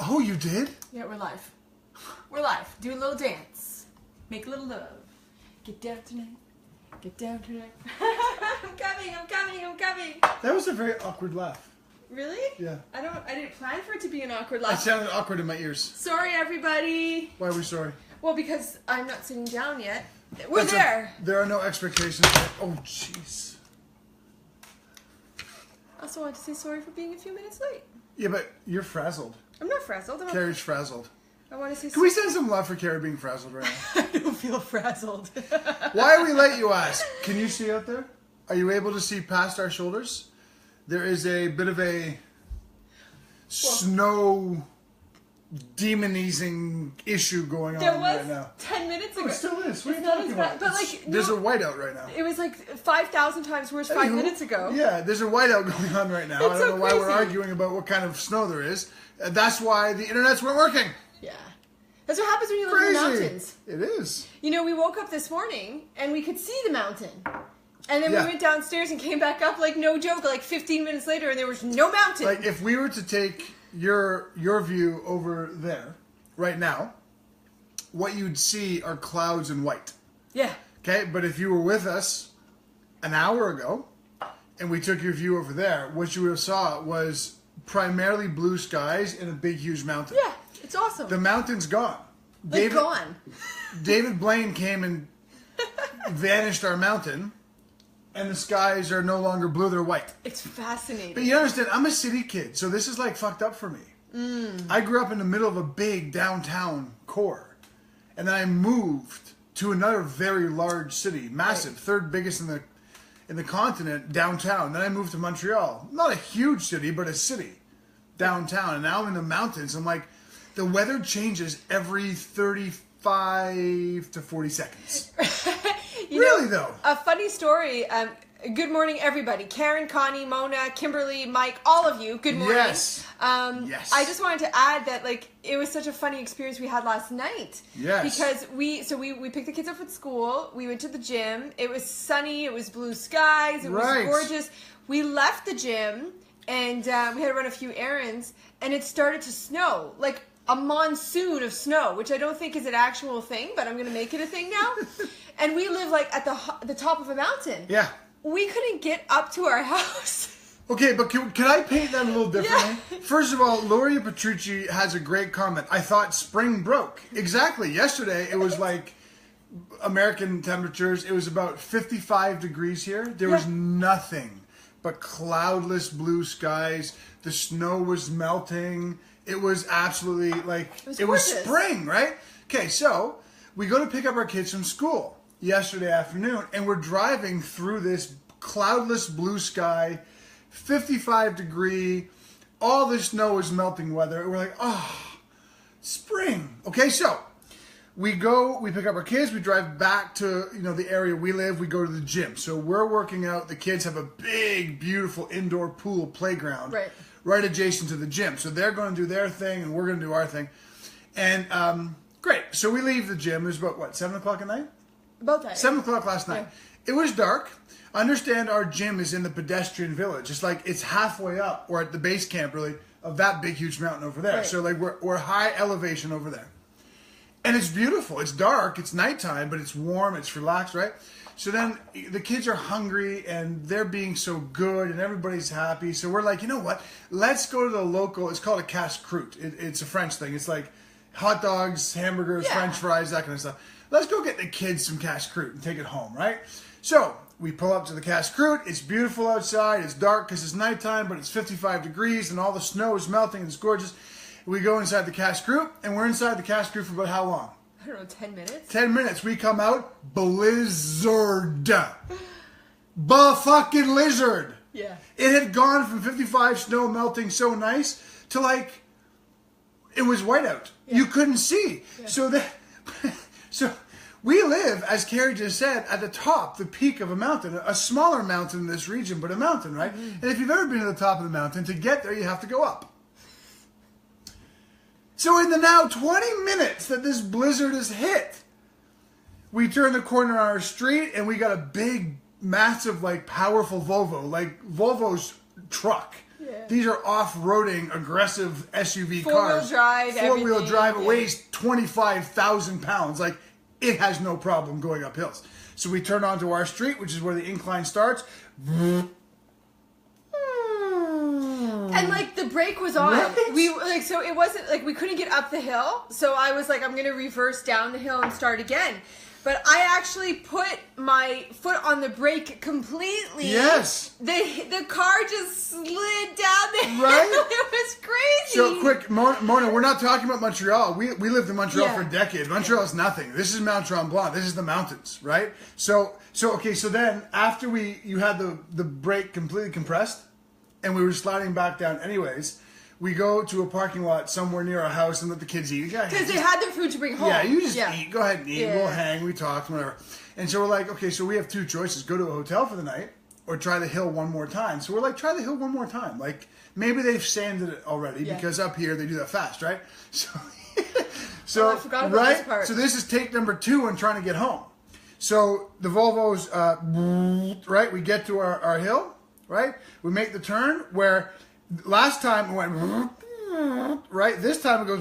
Oh, you did? Yeah, we're live. We're live. Do a little dance. Make a little love. Get down tonight. Get down tonight. I'm coming. That was a very awkward laugh. Really? Yeah. I didn't plan for it to be an awkward It laugh. sounded awkward in my ears. Sorry, everybody. Why are we sorry? Well, because I'm not sitting down yet. We're there. There are no expectations. Oh, jeez. I also wanted to say sorry for being a few minutes late. Yeah, but you're frazzled. I'm not frazzled. Carrie's frazzled. I want to say Can we send some love for Carrie being frazzled right now? I don't feel frazzled. Why are we late, you ask? Can you see out there? Are you able to see past our shoulders? There is a bit of a snow demonizing issue going on right now. 10 minutes ago. Oh, it still is. What are you It's not talking as bad, about? but like, There's no, a whiteout right now. It was like 5,000 times worse 5 minutes ago. Yeah, there's a whiteout going on right now. I don't so know why we're crazy. arguing about what kind of snow there is. That's why the internets weren't working. Yeah. That's what happens when you live in the mountains. It is. You know, we woke up this morning and we could see the mountain. And then we went downstairs and came back up, like, no joke, like 15 minutes later, and there was no mountain. Like, if we were to take your view over there right now, what you'd see are clouds and white. Yeah. Okay? But if you were with us an hour ago and we took your view over there, what you would have saw was primarily blue skies and a big, huge mountain. Yeah. It's awesome. The mountain's gone. Like, gone. David Blaine came and vanished our mountain, and the skies are no longer blue, they're white. It's fascinating. But you understand, I'm a city kid, so this is like fucked up for me. I grew up in the middle of a big downtown core, and then I moved to another very large city, massive, third biggest in the continent, downtown. Then I moved to Montreal. Not a huge city, but a city downtown. And now I'm in the mountains. I'm like, the weather changes every 35 to 40 seconds. Really, though? A funny story. Good morning, everybody. Karen, Connie, Mona, Kimberly, Mike, all of you. Good morning. Yes. Yes. I just wanted to add that, like, it was such a funny experience we had last night. Yes. Because we picked the kids up at school. We went to the gym. It was sunny. It was blue skies. It was gorgeous. We left the gym and we had to run a few errands, and it started to snow. Like, a monsoon of snow, which I don't think is an actual thing, but I'm going to make it a thing now. And we live, like, at the top of a mountain. Yeah. We couldn't get up to our house. Okay, but can I paint that a little differently? Yeah. First of all, Loria Petrucci has a great comment. I thought spring broke. Exactly. Yesterday, it was like American temperatures. It was about 55 degrees here. There was nothing but cloudless blue skies. The snow was melting. It was absolutely like, it was spring, right? Okay, so we go to pick up our kids from school yesterday afternoon, and we're driving through this cloudless blue sky, 55 degree, all the snow is melting weather. We're like, oh, spring. Okay, so we pick up our kids, we drive back to, the area we live, we go to the gym. So we're working out, the kids have a big, beautiful indoor pool playground right adjacent to the gym. So they're going to do their thing, and we're going to do our thing. And great. So we leave the gym. It was about, 7 o'clock at night? About that. 7 o'clock last night. It was dark. Understand our gym is in the pedestrian village. It's like it's halfway up, or at the base camp, really, of that big, huge mountain over there. Right. So like we're high elevation over there. And it's beautiful. It's dark. It's nighttime, but it's warm. It's relaxed, right? So then the kids are hungry, and they're being so good, and everybody's happy. So we're like, you know what? Let's go to the local, it's called a casse-croûte. It's a French thing. It's like hot dogs, hamburgers, French fries, that kind of stuff. Let's go get the kids some casse-croûte and take it home, right? So we pull up to the casse-croûte. It's beautiful outside. It's dark because it's nighttime, but it's 55 degrees, and all the snow is melting, and it's gorgeous. We go inside the casse-croûte, and we're inside the casse-croûte for about how long? I don't know, 10 minutes? 10 minutes. We come out, blizzard. Fucking lizard. Yeah. It had gone from 55 snow melting so nice to like, it was whiteout. Yeah. You couldn't see. Yeah. So we live, as Carrie just said, at the top, the peak of a mountain. A smaller mountain in this region, but a mountain, right? Mm-hmm. And if you've ever been to the top of the mountain, to get there, you have to go up. So in the now 20 minutes that this blizzard has hit, we turn the corner on our street, and we got a big, massive, like, powerful Volvo. Like, Volvo's truck. Yeah. Yeah. These are off-roading, aggressive SUV cars. Four-wheel drive. It weighs 25,000 pounds. Like, it has no problem going up hills. So we turn onto our street, which is where the incline starts. And like the brake was on. Right? So it wasn't like we couldn't get up the hill. So I was like, I'm gonna reverse down the hill and start again. But I actually put my foot on the brake completely. Yes. The car just slid down the hill. Right? It was crazy. So quick, Mona, we're not talking about Montreal. We lived in Montreal for decades. Montreal is nothing. This is Mount Tremblant. This is the mountains, right? So then after you had the brake completely compressed, and we were sliding back down anyways, we go to a parking lot somewhere near our house and let the kids eat. Because they had their food to bring home. Yeah, you just eat. Go ahead and eat. Yeah. We'll hang. We talk, whatever. And so we're like, okay, so we have two choices. Go to a hotel for the night or try the hill one more time. So we're like, try the hill one more time. Like, maybe they've sanded it already because up here they do that fast, right? So, I forgot about this part. So this is take number 2 on trying to get home. So the Volvo's, right? We get to our hill, right? We make the turn where last time it went, right? This time it goes,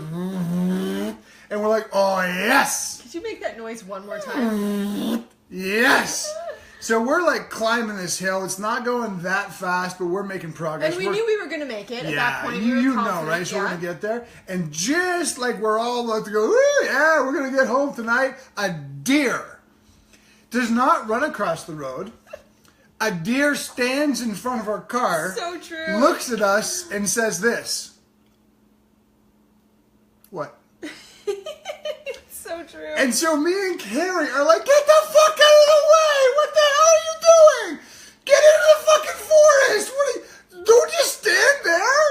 and we're like, oh, yes. Could you make that noise one more time? Yes. So we're like climbing this hill. It's not going that fast, but we're making progress. And we knew we were going to make it at that point. You know, right? So we're going to get there. And just like we're all about to go, ooh, yeah, we're going to get home tonight, a deer does not run across the road. A deer stands in front of our car, so true, looks at us, and says this. What? So true. And so me and Carrie are like, get the fuck out of the way! What the hell are you doing? Get into the fucking forest! Don't just stand there!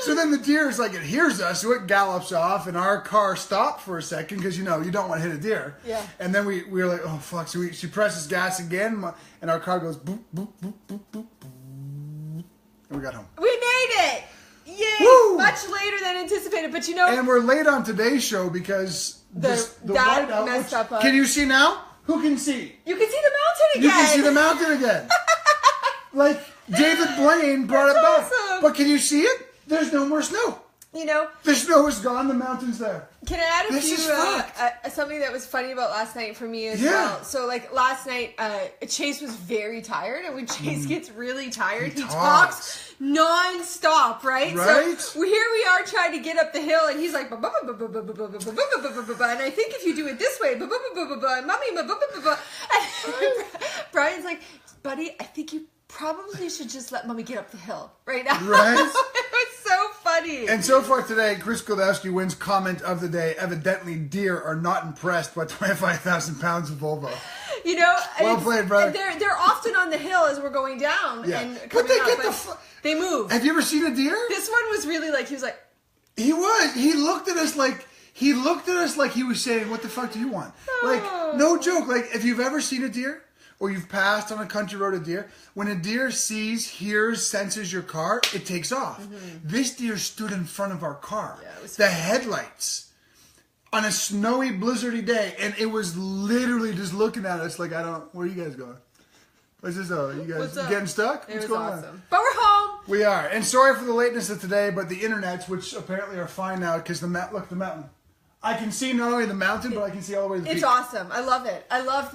So then the deer is like, it hears us, so it gallops off, and our car stopped for a second, because, you know, you don't want to hit a deer. Yeah. And then we were like, oh, fuck. So she presses gas again, and our car goes boop, boop, boop, boop, boop, boop. And we got home. We made it! Yay! Woo! Much later than anticipated, but you know... And we're late on today's show because the that messed up us. Can you see now? Who can see? You can see the mountain again! You can see the mountain again. Like, David Blaine brought That's it back. awesome. But can you see it? There's no more snow. You know... The snow is gone, the mountain's there. Can I add This is fucked. something that was funny about last night for me as well? So, like, last night, Chase was very tired, and when Chase gets really tired, he talks non-stop, right? Right. So, here we are trying to get up the hill, and he's like, and I think if you do it this way, mommy, and Brian's like, buddy, I think you probably should just let mommy get up the hill right now. Right? It was so funny. And so far today, Chris Goldowski wins comment of the day. Evidently, deer are not impressed by 25,000 pounds of Volvo. You know, well played, brother. They're often on the hill as we're going down and coming but they up, get the they move. Have you ever seen a deer? This one was really like, he was like... He was. He looked at us like he was saying, what the fuck do you want? Like, no joke. Like, if you've ever seen a deer, or you've passed on a country road a deer, when a deer sees, hears, senses your car, it takes off. Mm-hmm. This deer stood in front of our car. Yeah, it was the headlights on a snowy, blizzardy day, and it was literally just looking at us like, where are you guys going? What's this? You guys getting stuck? It was awesome. But we're home. We are. And sorry for the lateness of today, but the internets, which apparently are fine now, because the mountain. I can see not only the mountain, but I can see all the way to the peak. It's awesome. I love it. I love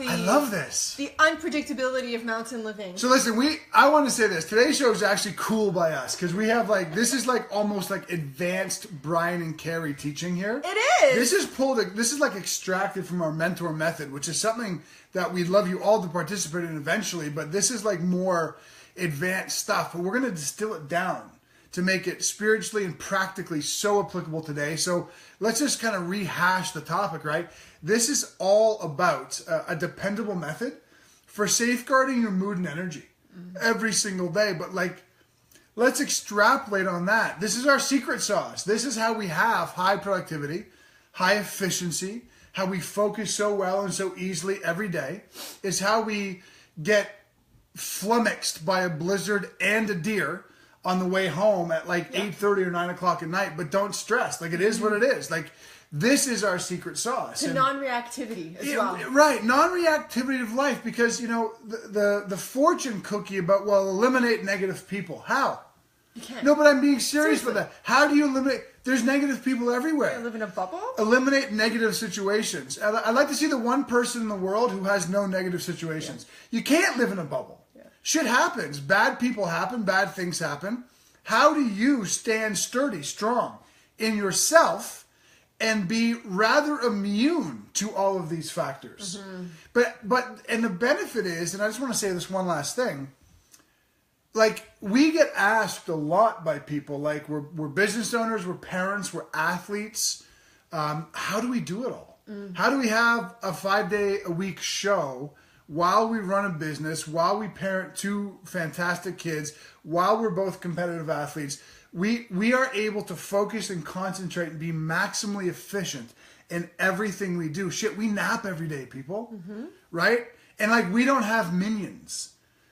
this. The unpredictability of mountain living. So listen, I want to say this. Today's show is actually cool by us because we have this is almost like advanced Brian and Carrie teaching here. It is. This is like extracted from our mentor method, which is something that we'd love you all to participate in eventually, but this is like more advanced stuff. But we're going to distill it down to make it spiritually and practically so applicable today. So let's just kind of rehash the topic, right? This is all about a dependable method for safeguarding your mood and energy every single day. But let's extrapolate on that. This is our secret sauce. This is how we have high productivity, high efficiency, how we focus so well and so easily every day, is how we get flummoxed by a blizzard and a deer on the way home at 8:30 or 9 o'clock at night, but don't stress. It is what it is. This is our secret sauce. To non-reactivity as well. Right, non-reactivity of life, because, the fortune cookie about, eliminate negative people. How? You can't. No, but I'm being serious with that. How do you eliminate? There's negative people everywhere. You live in a bubble? Eliminate negative situations. I'd like to see the one person in the world who has no negative situations. Yeah. You can't live in a bubble. Yeah. Shit happens. Bad people happen. Bad things happen. How do you stand sturdy, strong in yourself and be rather immune to all of these factors? But and the benefit is, and I just want to say this one last thing, like, we get asked a lot by people, like, we're business owners, we're parents, we're athletes. How do we do it all? How do we have a 5-day-a-week show while we run a business, while we parent 2 fantastic kids, while we're both competitive athletes? We are able to focus and concentrate and be maximally efficient in everything we do. Shit, we nap every day, people, right? And, like, we don't have minions.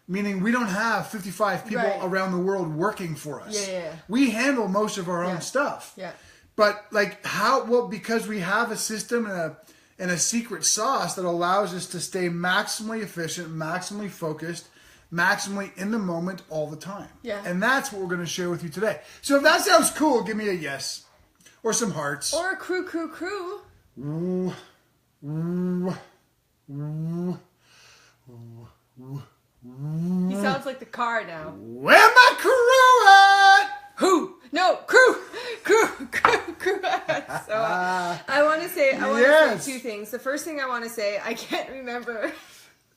Meaning we don't have 55 people around the world working for us. Yeah. We handle most of our own stuff. Yeah. But, like, how? Well, because we have a system and a secret sauce that allows us to stay maximally efficient, maximally focused, maximally in the moment all the time. Yeah. And that's what we're going to share with you today. So if that sounds cool, give me a yes. Or some hearts. Or a crew. Ooh. Ooh. Ooh. Ooh. He sounds like the car now. Where my crew at? Who? No, crew. So I want to say 2 things. The first thing I want to say, I can't remember.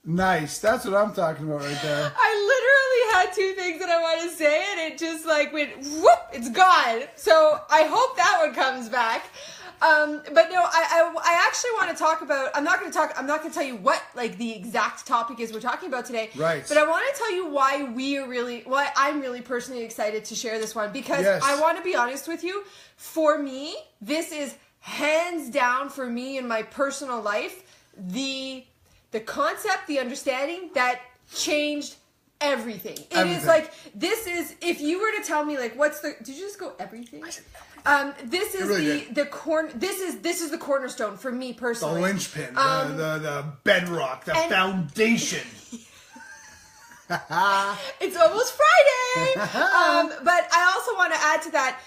Nice. That's what I'm talking about right there. I literally had 2 things that I want to say, and it just like went whoop. It's gone. So I hope that one comes back. But no, I actually want to talk about, I'm not going to tell you what, like, the exact topic is we're talking about today. Right. But I want to tell you why I'm really personally excited to share this one, because I want to be honest with you. For me, this is hands down, for me in my personal life, the concept, the understanding that changed everything. It is like, this is, if you were to tell me, like, did you just go everything? I said everything. This is really this is the cornerstone for me personally. The linchpin, the bedrock, the foundation. It's almost Friday. But I also want to add to that,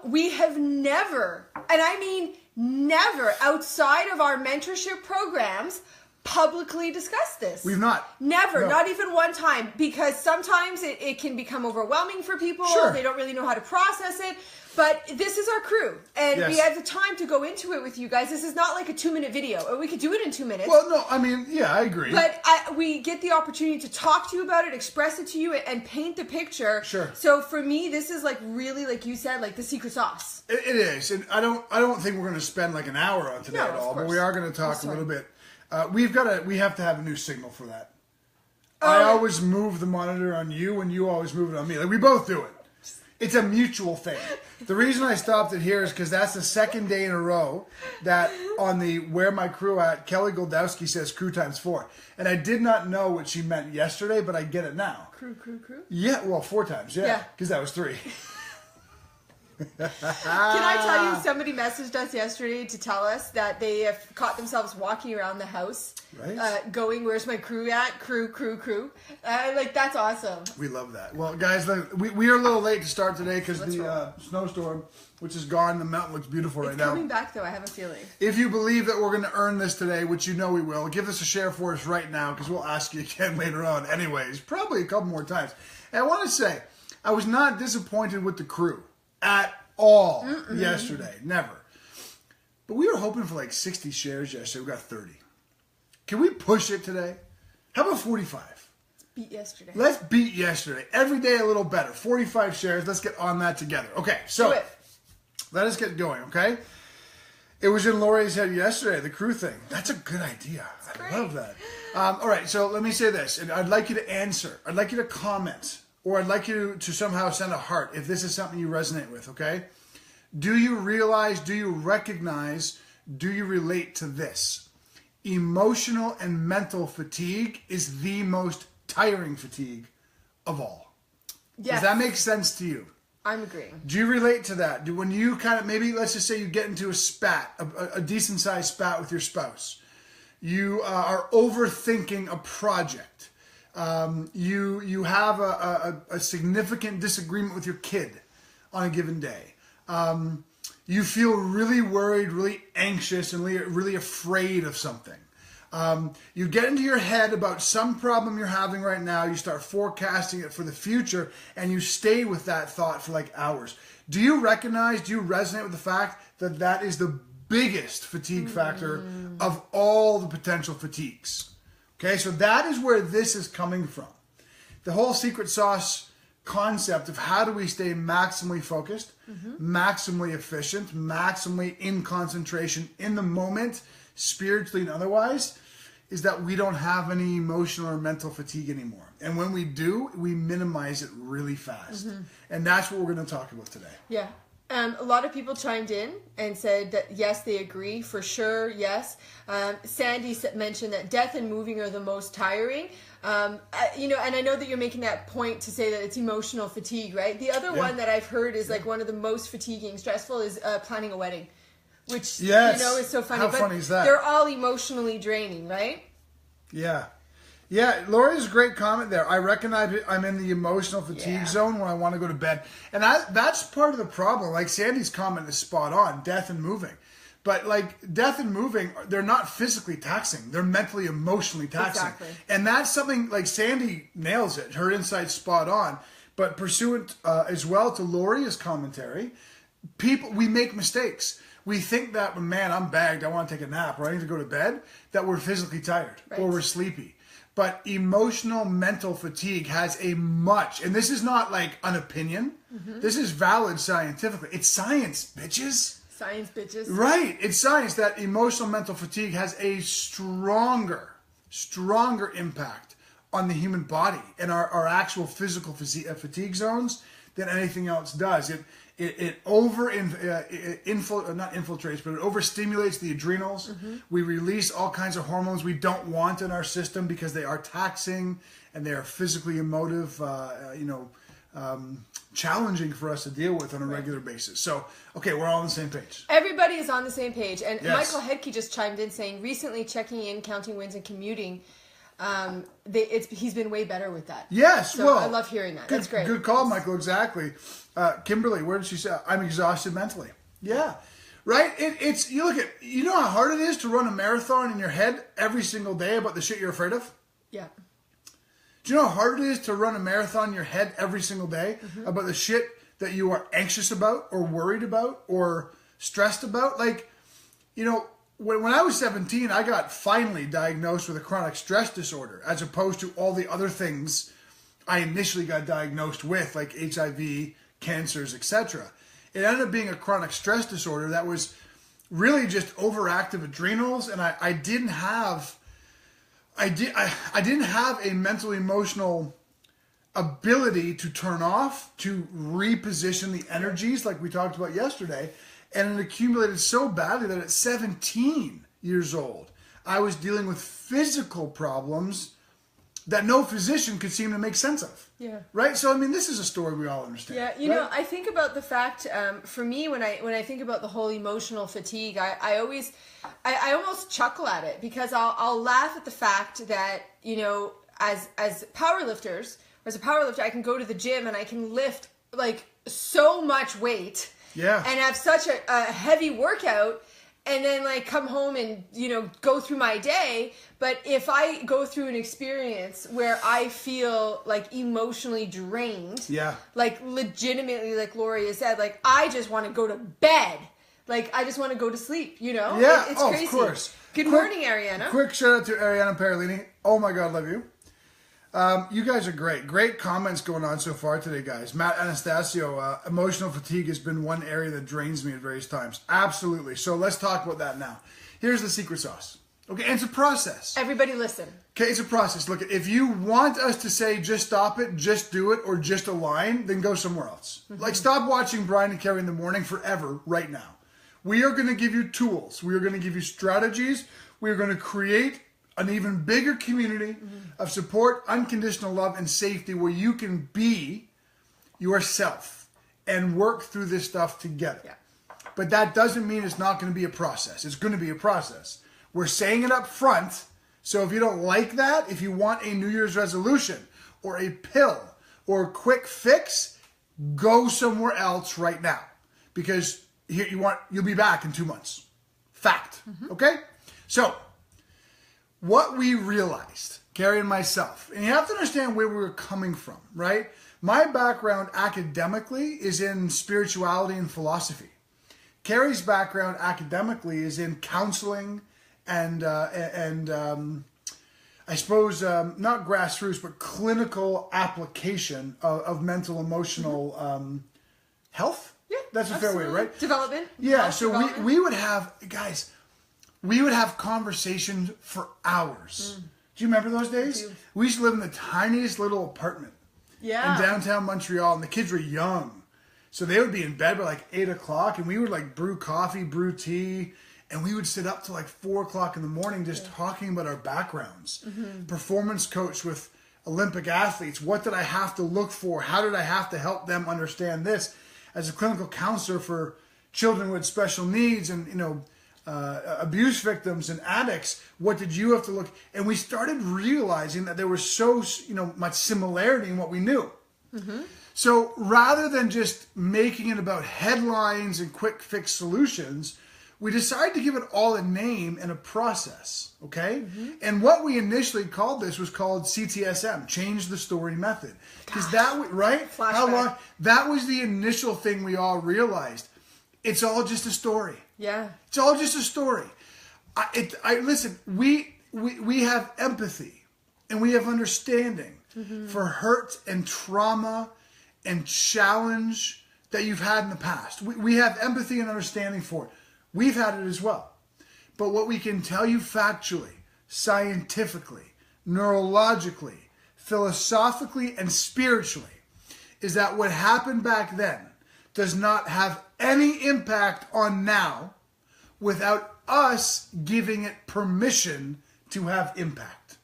we have never, and I mean never, outside of our mentorship programs, publicly discussed this. We've not. Never. No. Not even one time. Because sometimes it can become overwhelming for people. Sure. They don't really know how to process it. But this is our crew. And we have the time to go into it with you guys. This is not like a 2-minute video. Or we could do it in 2 minutes. Well, no, I mean, yeah, I agree. But we get the opportunity to talk to you about it, express it to you, and paint the picture. Sure. So for me, this is like really, like you said, like the secret sauce. It is. And I don't think we're going to spend like an hour on today at all. But we are going to talk a little bit. We have to have a new signal for that. I always move the monitor on you, and you always move it on me. Like, we both do it. It's a mutual thing. The reason I stopped it here is because that's the 2nd day in a row that on the Where My Crew At, Kelly Goldowski says crew times 4. And I did not know what she meant yesterday, but I get it now. Crew? Yeah, well, 4 times, yeah. Because that was 3. Can I tell you, somebody messaged us yesterday to tell us that they have caught themselves walking around the house, going, "Where's my crew at? Crew. Like, that's awesome. We love that. Well, guys, we are a little late to start today because the snowstorm, which is gone, the mountain looks beautiful right now. It's coming back, though, I have a feeling. If you believe that we're going to earn this today, which you know we will, give us a share for us right now because we'll ask you again later on anyways, probably a couple more times. And I want to say, I was not disappointed with the crew at all yesterday. Never. But we were hoping for like 60 shares yesterday. We got 30. Can we push it today? How about 45? Beat yesterday. Let's beat yesterday. Every day a little better. 45 shares. Let's get on that together. Okay, so let us get going, okay? It was in Lori's head yesterday, the crew thing. That's a good idea. I love that. All right, so let me say this, and I'd like you to answer. I'd like you to comment. Or I'd like you to somehow send a heart if this is something you resonate with, okay? Do you realize, do you recognize, do you relate to this? Emotional and mental fatigue is the most tiring fatigue of all. Yes. Does that make sense to you? I'm agreeing. Do you relate to that? When you kind of, maybe let's just say you get into a spat, a decent sized spat with your spouse. You are overthinking a project. You have a significant disagreement with your kid on a given day. You feel really worried, really anxious, and really afraid of something. You get into your head about some problem you're having right now. You start forecasting it for the future, and you stay with that thought for like hours. Do you resonate with the fact that that is the biggest fatigue factor of all the potential fatigues? Okay, so that is where this is coming from. The whole secret sauce concept of how do we stay maximally focused, maximally efficient, maximally in concentration in the moment, spiritually and otherwise, is that we don't have any emotional or mental fatigue anymore. And when we do, we minimize it really fast. And that's what we're going to talk about today. Yeah. A lot of people chimed in and said that, yes, they agree, for sure, yes. Sandy mentioned that death and moving are the most tiring. And I know that you're making that point to say that it's emotional fatigue, right? The other one that I've heard is like one of the most fatiguing, stressful is planning a wedding. Which, is so funny. How funny is that? They're all emotionally draining, right? Yeah. Yeah, Lori's great comment there. I recognize I'm in the emotional fatigue zone when I want to go to bed. And that's part of the problem. Like Sandy's comment is spot on, death and moving. But like death and moving, they're not physically taxing. They're mentally, emotionally taxing. Exactly. And that's something like Sandy nails it. Her insight's spot on. But pursuant as well to Lori's commentary, we make mistakes. We think that, man, I'm bagged, I want to take a nap, or I need to go to bed, that we're physically tired or we're sleepy. But emotional, mental fatigue has and this is not like an opinion. This is valid scientifically. It's science, bitches. Science, bitches. Right. It's science that emotional, mental fatigue has a stronger impact on the human body and our actual physical fatigue zones than anything else does. It infiltrates, but it overstimulates the adrenals. We release all kinds of hormones we don't want in our system because they are taxing and they are physically emotive, challenging for us to deal with on a regular basis. So, okay, we're all on the same page. Everybody is on the same page. And Yes. Michael Hedke just chimed in saying, recently checking in, counting wins, and commuting, he's been way better with that. Yes, so well, I love hearing that. That's great. Good call, Michael. Exactly. Kimberly, where did she say? I'm exhausted mentally. Yeah, right. You know how hard it is to run a marathon in your head every single day about the shit you're afraid of. Yeah. Do you know how hard it is to run a marathon in your head every single day about the shit that you are anxious about or worried about or stressed about? Like, when I was 17, I got finally diagnosed with a chronic stress disorder, as opposed to all the other things I initially got diagnosed with, like HIV, cancers, etc. It ended up being a chronic stress disorder that was really just overactive adrenals, and I didn't have a mental emotional ability to turn off, to reposition the energies like we talked about yesterday. And it accumulated so badly that at 17 years old, I was dealing with physical problems that no physician could seem to make sense of. Yeah. Right? So, this is a story we all understand. Yeah, you know, I think about the fact, for me, when I think about the whole emotional fatigue, I almost chuckle at it, because I'll laugh at the fact that, as powerlifters, or as a powerlifter, I can go to the gym and I can lift like so much weight. Yeah. And have such a heavy workout, and then like come home and, go through my day. But if I go through an experience where I feel like emotionally drained, like legitimately, like Lori has said, like I just want to go to bed. Like I just want to go to sleep, Yeah, it's crazy. Of course. Good morning, Ariana. Quick shout out to Ariana Parolini. Oh my God, love you. You guys are great. Great comments going on so far today, guys. Matt Anastasio, emotional fatigue has been one area that drains me at various times. Absolutely. So let's talk about that now. Here's the secret sauce. Okay, and it's a process. Everybody listen. Okay, it's a process. Look, if you want us to say just stop it, just do it, or just align, then go somewhere else. Like stop watching Brian&Carrie in the morning forever right now. We are going to give you tools. We are going to give you strategies. We are going to create an even bigger community of support, unconditional love, and safety where you can be yourself and work through this stuff together. Yeah. But that doesn't mean it's not going to be a process. It's going to be a process. We're saying it up front So if you don't like that, if you want a New Year's resolution or a pill or a quick fix, go somewhere else right now. Because you'll be back in 2 months. Fact. Okay? So, what we realized, Carrie and myself, and you have to understand where we were coming from, right? My background academically is in spirituality and philosophy. Carrie's background academically is in counseling and I suppose not grassroots, but clinical application of mental emotional health. Yeah, that's a fair way, right? Development. Yeah, so we would have, guys, we would have conversations for hours. Do you remember those days? We used to live in the tiniest little apartment in downtown Montreal, and the kids were young. So they would be in bed by like 8 o'clock, and we would like brew coffee, brew tea, and we would sit up to like 4 o'clock in the morning just talking about our backgrounds. Performance coach with Olympic athletes. What did I have to look for? How did I have to help them understand this? As a clinical counselor for children with special needs and, abuse victims and addicts, what did you have to look? And we started realizing that there was so, much similarity in what we knew. So rather than just making it about headlines and quick fix solutions, we decided to give it all a name and a process, okay? And what we initially called this was called CTSM, Change the Story Method. Because that, right? Flashback. How long? That was the initial thing we all realized. It's all just a story. Yeah. It's all just a story. Listen, we have empathy and we have understanding for hurt and trauma and challenge that you've had in the past. We have empathy and understanding for it. We've had it as well. But what we can tell you factually, scientifically, neurologically, philosophically, and spiritually is that what happened back then does not have any impact on now without us giving it permission to have impact.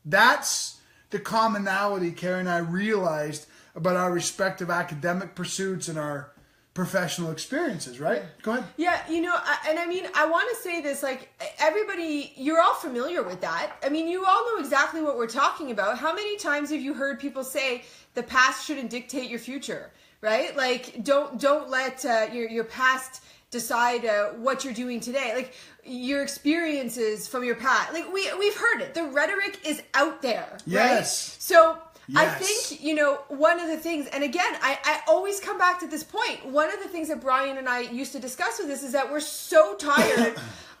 That's the commonality Carrie and I realized about our respective academic pursuits and our professional experiences, right? Go ahead. Yeah, I want to say this, like, everybody, you're all familiar with that. I mean, you all know exactly what we're talking about. How many times have you heard people say the past shouldn't dictate your future, right? Like, don't let your past decide what you're doing today. Like, your experiences from your past. Like, we've heard it. The rhetoric is out there, right? So I think, one of the things, and again, I always come back to this point. One of the things that Brian and I used to discuss with this is that we're so tired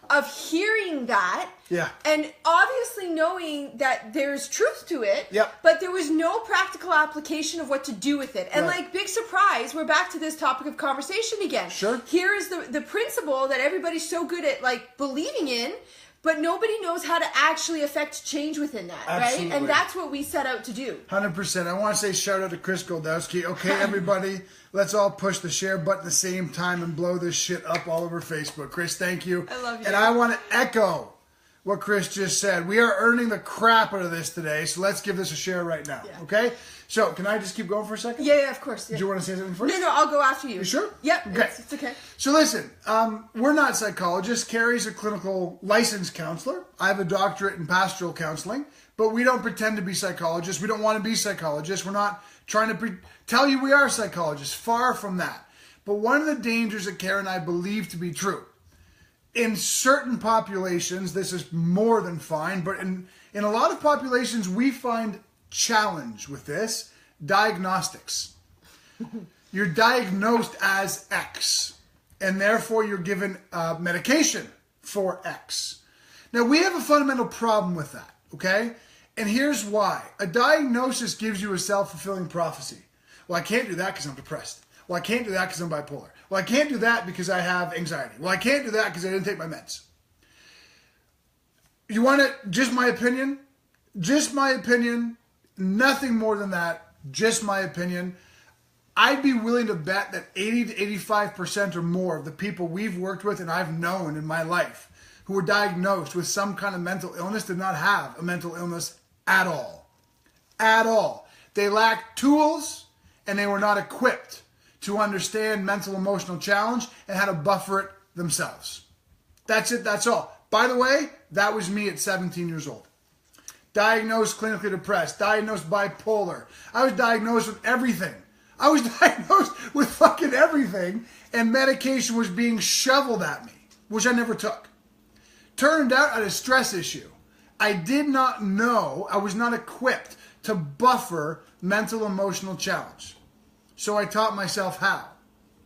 of hearing that. Yeah. And obviously knowing that there's truth to it. Yep. But there was no practical application of what to do with it. And like, big surprise, we're back to this topic of conversation again. Sure. Here is the principle that everybody's so good at, like, believing in, but nobody knows how to actually affect change within that, Absolutely. right? And that's what we set out to do. 100%. I want to say shout out to Chris Goldowski. Okay, everybody, let's all push the share button at the same time and blow this shit up all over Facebook. Chris, thank you. I love you. And I want to echo what Chris just said. We are earning the crap out of this today, so let's give this a share right now, okay? So, can I just keep going for a second? Yeah, of course. Yeah. Do you want to say something first? No, I'll go after you. You sure? Yep. Okay. It's okay. So listen, we're not psychologists. Carrie's a clinical licensed counselor. I have a doctorate in pastoral counseling, but we don't pretend to be psychologists. We don't want to be psychologists. We're not trying to tell you we are psychologists. Far from that. But one of the dangers that Carrie and I believe to be true, in certain populations, this is more than fine, but in a lot of populations, we find challenge with this. Diagnostics. You're diagnosed as X, and therefore you're given medication for X. Now, we have a fundamental problem with that, okay? And here's why. A diagnosis gives you a self-fulfilling prophecy. Well, I can't do that because I'm depressed. Well, I can't do that because I'm bipolar. Well, I can't do that because I have anxiety. Well, I can't do that because I didn't take my meds. You want it? Just my opinion? Just my opinion. Nothing more than that. Just my opinion. I'd be willing to bet that 80 to 85% or more of the people we've worked with and I've known in my life who were diagnosed with some kind of mental illness did not have a mental illness at all. At all. They lacked tools and they were not equipped to understand mental emotional challenge and how to buffer it themselves. That's it. That's all. By the way, that was me at 17 years old. Diagnosed clinically depressed, diagnosed bipolar. I was diagnosed with everything. I was diagnosed with fucking everything, and medication was being shoveled at me, which I never took. Turned out I had a stress issue. I did not know, I was not equipped to buffer mental emotional challenge. So I taught myself how.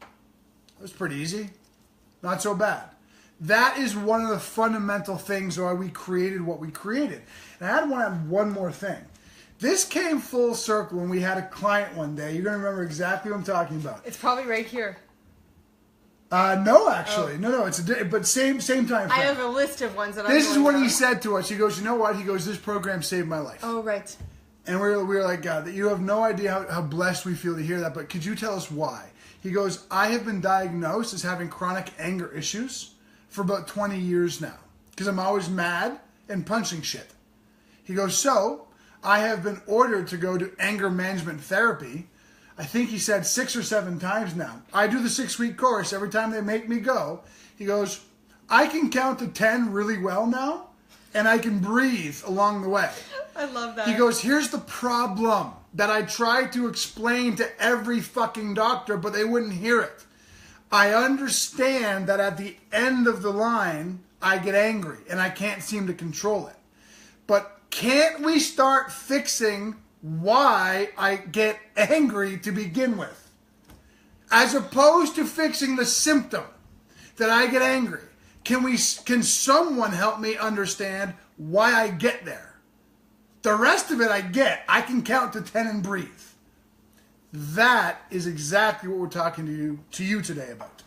It was pretty easy. Not so bad. That is one of the fundamental things why we created what we created. And I want to add one more thing. This came full circle when we had a client one day. You're going to remember exactly what I'm talking about. It's probably right here. No, actually. Oh. No, but same time frame. I have a list of ones that This is what he said to us. He goes, you know what? He goes, this program saved my life. Oh, right. And we were like, God, you have no idea how blessed we feel to hear that, but could you tell us why? He goes, I have been diagnosed as having chronic anger issues for about 20 years now because I'm always mad and punching shit. He goes, so I have been ordered to go to anger management therapy. I think he said 6 or 7 times now. I do the 6-week course every time they make me go. He goes, I can count to 10 really well now, and I can breathe along the way. I love that. He goes, here's the problem that I tried to explain to every fucking doctor, but they wouldn't hear it. I understand that at the end of the line, I get angry, and I can't seem to control it. But can't we start fixing why I get angry to begin with? As opposed to fixing the symptom that I get angry. Can someone help me understand why I get there? The rest of it I get. I can count to 10 and breathe. That is exactly what we're talking to you today about.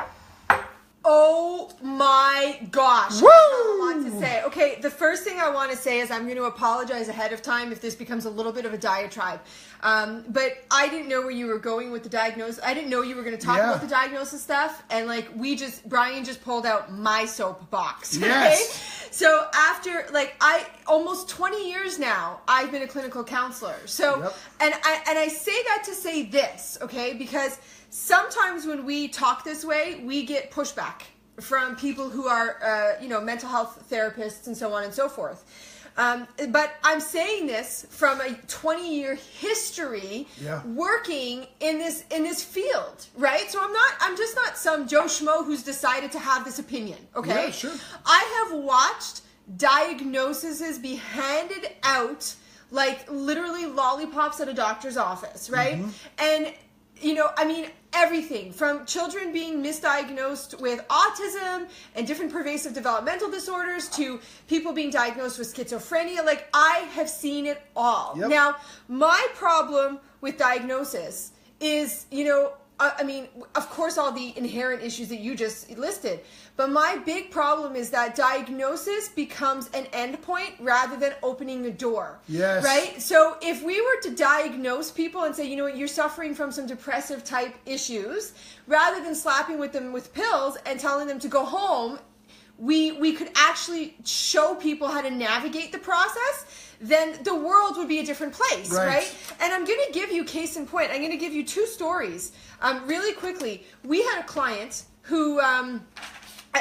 Oh my gosh. Woo! I have a lot to say. Okay, the first thing I want to say is I'm going to apologize ahead of time if this becomes a little bit of a diatribe. But I didn't know where you were going with the diagnosis. I didn't know you were going to talk about the diagnosis stuff. And like Brian just pulled out my soapbox. Okay? Yes. So after almost 20 years now, I've been a clinical counselor. So, and I say that to say this, okay? Because sometimes when we talk this way, we get pushback from people who are, mental health therapists and so on and so forth. But I'm saying this from a 20-year history working in this field, right? So I'm just not some Joe Schmo who's decided to have this opinion, okay? Yeah, sure. I have watched diagnoses be handed out like literally lollipops at a doctor's office, right? And everything from children being misdiagnosed with autism and different pervasive developmental disorders to people being diagnosed with schizophrenia. Like, I have seen it all. Now, my problem with diagnosis is, of course, all the inherent issues that you just listed. But my big problem is that diagnosis becomes an endpoint rather than opening a door. Yes. Right? So if we were to diagnose people and say, you know what, you're suffering from some depressive type issues, rather than slapping them with pills and telling them to go home, we could actually show people how to navigate the process, then the world would be a different place, right? And I'm going to give you case in point. I'm going to give you 2 stories really quickly. We had a client who,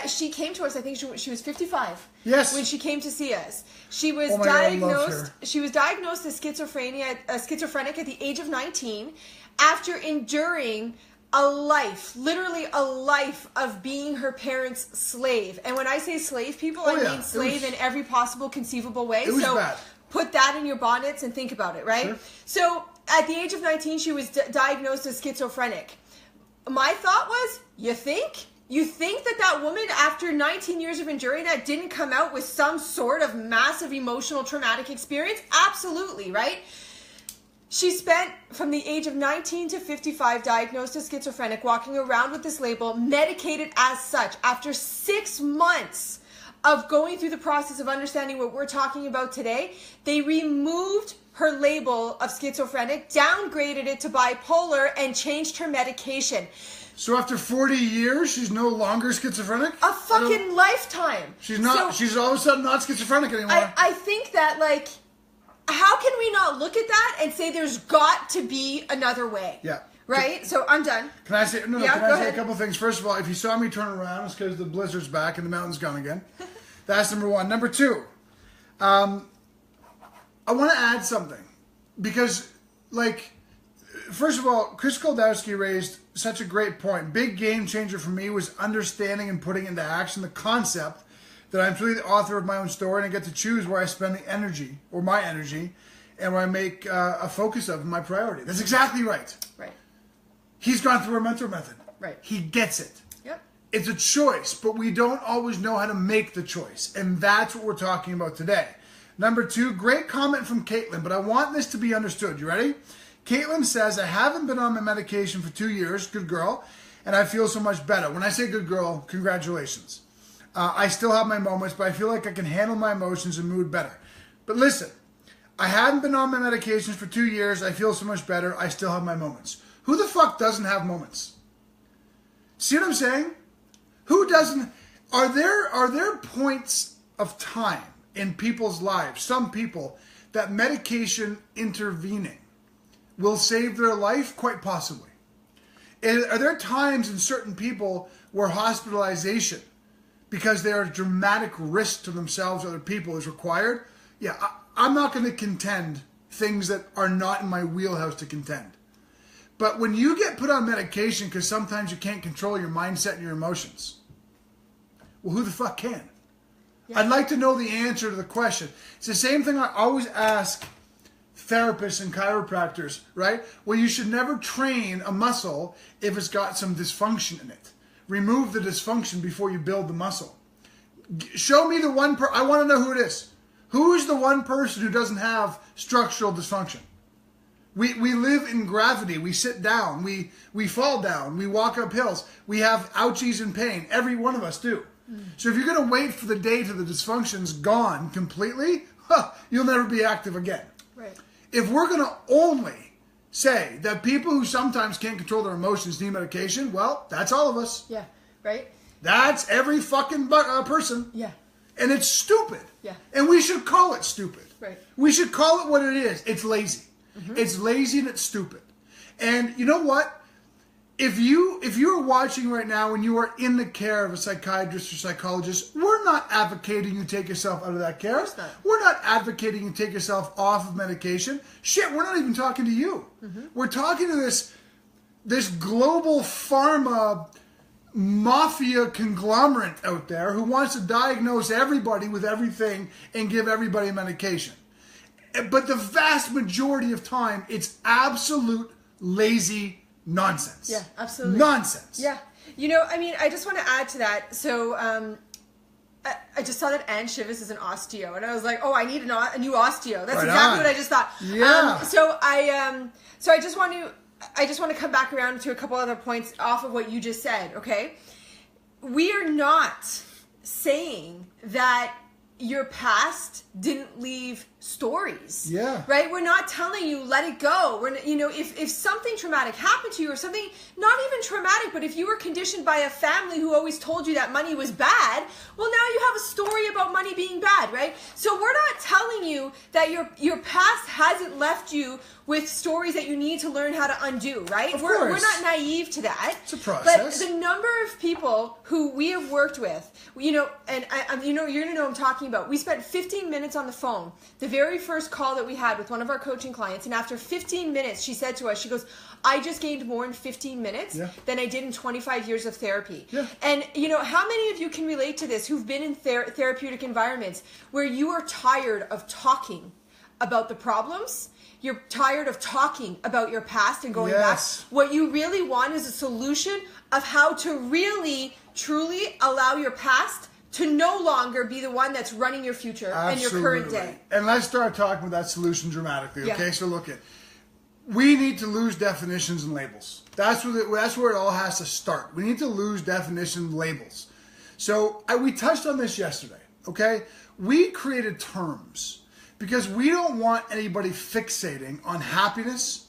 she came to us, I think she was 55 when she came to see us. She was diagnosed. She was diagnosed as schizophrenic at the age of 19 after enduring literally a life of being her parents' slave. And when I say slave, people, I mean slave in every possible conceivable way. So bad. Put that in your bonnets and think about it, right? Sure. So at the age of 19, she was diagnosed as schizophrenic. My thought was, you think that woman, after 19 years of enduring that, didn't come out with some sort of massive emotional traumatic experience? Absolutely, right? She spent from the age of 19 to 55 diagnosed as schizophrenic, walking around with this label, medicated as such. After 6 months of going through the process of understanding what we're talking about today, they removed her label of schizophrenic, downgraded it to bipolar, and changed her medication. So after 40 years, she's no longer schizophrenic? A fucking lifetime. She's not. So, she's all of a sudden not schizophrenic anymore. I think that, how can we not look at that and say there's got to be another way? Yeah. Right? So I'm done. Can I say a couple things? First of all, if you saw me turn around, it's because the blizzard's back and the mountain's gone again. That's number one. Number two, I want to add something because, like, first of all, Chris Koldowski raised such a great point. Big game changer for me was understanding and putting into action the concept that I'm truly the author of my own story and I get to choose where I spend the energy or my energy and where I make a focus of my priority. That's exactly right. Right. He's gone through a mentor method. Right. He gets it. Yep. It's a choice, but we don't always know how to make the choice. And that's what we're talking about today. Number two, great comment from Caitlin, but I want this to be understood. You ready? Caitlin says, I haven't been on my medication for 2 years. Good girl. And I feel so much better. When I say good girl, congratulations. I still have my moments, but I feel like I can handle my emotions and mood better. But listen, I haven't been on my medications for 2 years. I feel so much better. I still have my moments. Who the fuck doesn't have moments? See what I'm saying? Who doesn't? Are there points of time in people's lives, some people, that medication intervening will save their life? Quite possibly. Are there times in certain people where hospitalization, because they are a dramatic risk to themselves or other people, is required? Yeah, I'm not going to contend things that are not in my wheelhouse to contend. But when you get put on medication because sometimes you can't control your mindset and your emotions, well, who the fuck can? Yeah. I'd like to know the answer to the question. It's the same thing I always ask therapists and chiropractors, right? Well, you should never train a muscle if it's got some dysfunction in it. Remove the dysfunction before you build the muscle. Show me the one I want to know who it is. Who is the one person who doesn't have structural dysfunction? We live in gravity. We sit down. We fall down. We walk up hills. We have ouchies and pain. Every one of us do. So if you're going to wait for the day till the dysfunction's gone completely, you'll never be active again. Right. If we're going to only say that people who sometimes can't control their emotions need medication, well, that's all of us. Yeah. Right. That's every fucking person. Yeah. And it's stupid. Yeah. And we should call it stupid. Right. We should call it what it is. It's lazy. Mm-hmm. It's lazy and it's stupid. And you know what? If you are watching right now and you are in the care of a psychiatrist or psychologist, we're not advocating you take yourself out of that care. Of course not. We're not advocating you take yourself off of medication. Shit, we're not even talking to you. Mm-hmm. We're talking to this global pharma mafia conglomerate out there who wants to diagnose everybody with everything and give everybody medication. But the vast majority of time, it's absolute lazy nonsense. Yeah, absolutely. Nonsense. Yeah. You know, I mean, I just want to add to that. So, I just saw that Ann Shivas is an osteo, and I was like, oh, I need a new osteo. That's right exactly what I just thought. Yeah. So I just want to come back around to a couple other points off of what you just said. Okay, we are not saying that your past didn't leave stories. Yeah. Right? We're not telling you let it go. If something traumatic happened to you, or something not even traumatic, but if you were conditioned by a family who always told you that money was bad, well, now you have a story about money being bad, right? So we're not telling you that your past hasn't left you with stories that you need to learn how to undo, right? Of We're course. not naive to that. It's a process. But the number of people who we have worked with, and you're going to know what I'm talking about. We spent 15 minutes on the phone, the very first call that we had with one of our coaching clients, and after 15 minutes, she said to us, she goes, I just gained more in 15 minutes than I did in 25 years of therapy. Yeah. And, how many of you can relate to this who've been in therapeutic environments where you are tired of talking about the problems? You're tired of talking about your past and going back. What you really want is a solution of how to really, truly allow your past to no longer be the one that's running your future and your current day. And let's start talking about that solution dramatically, okay? So look we need to lose definitions and labels. That's where it all has to start. We need to lose definition and labels. So we touched on this yesterday, okay? We created terms because we don't want anybody fixating on happiness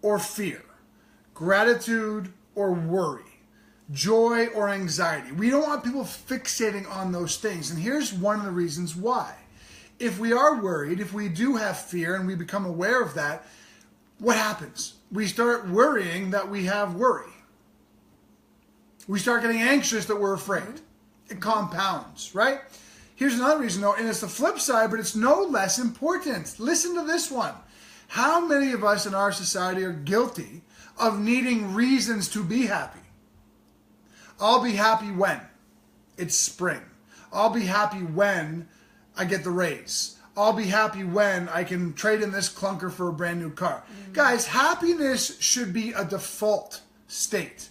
or fear, gratitude or worry, joy or anxiety. We don't want people fixating on those things. And here's one of the reasons why. If we are worried, if we do have fear and we become aware of that, what happens? We start worrying that we have worry. We start getting anxious that we're afraid. It compounds, right? Here's another reason, though, and it's the flip side, but it's no less important. Listen to this one. How many of us in our society are guilty of needing reasons to be happy? I'll be happy when it's spring. I'll be happy when I get the raise. I'll be happy when I can trade in this clunker for a brand new car. Guys, happiness should be a default state.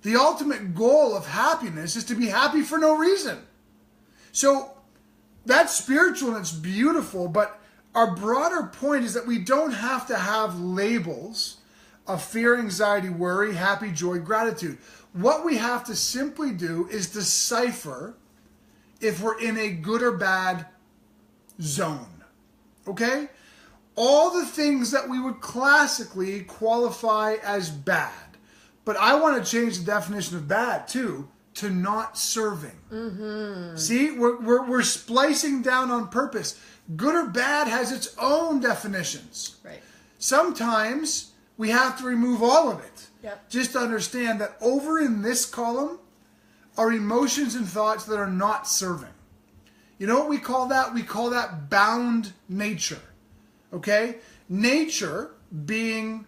The ultimate goal of happiness is to be happy for no reason. So that's spiritual and it's beautiful, but our broader point is that we don't have to have labels of fear, anxiety, worry, happy, joy, gratitude. What we have to simply do is decipher if we're in a good or bad zone. Okay? All the things that we would classically qualify as bad. But I want to change the definition of bad too to not serving. Mm-hmm. See, we're splicing down on purpose. Good or bad has its own definitions. Right. Sometimes we have to remove all of it. Yep. Just to understand that over in this column are emotions and thoughts that are not serving. You know what we call that? We call that bound nature. Okay? Nature being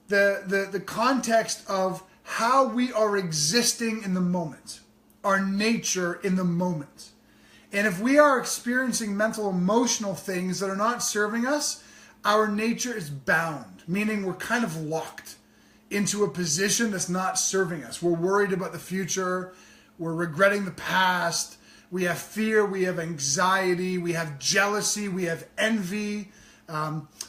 the context of how we are existing in the moment. Our nature in the moment. And if we are experiencing mental, emotional things that are not serving us, our nature is bound, meaning we're kind of locked into a position that's not serving us. We're worried about the future. We're regretting the past. We have fear. We have anxiety. We have jealousy. We have envy.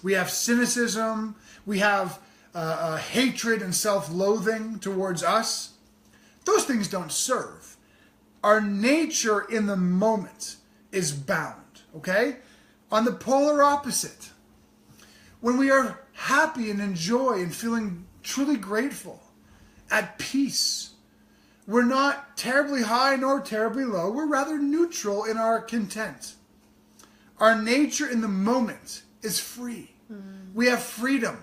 We have cynicism. We have hatred and self-loathing towards us. Those things don't serve. Our nature in the moment is bound, okay? On the polar opposite, when we are happy and enjoy and feeling truly grateful, at peace, we're not terribly high nor terribly low. We're rather neutral in our content. Our nature in the moment is free. We have freedom.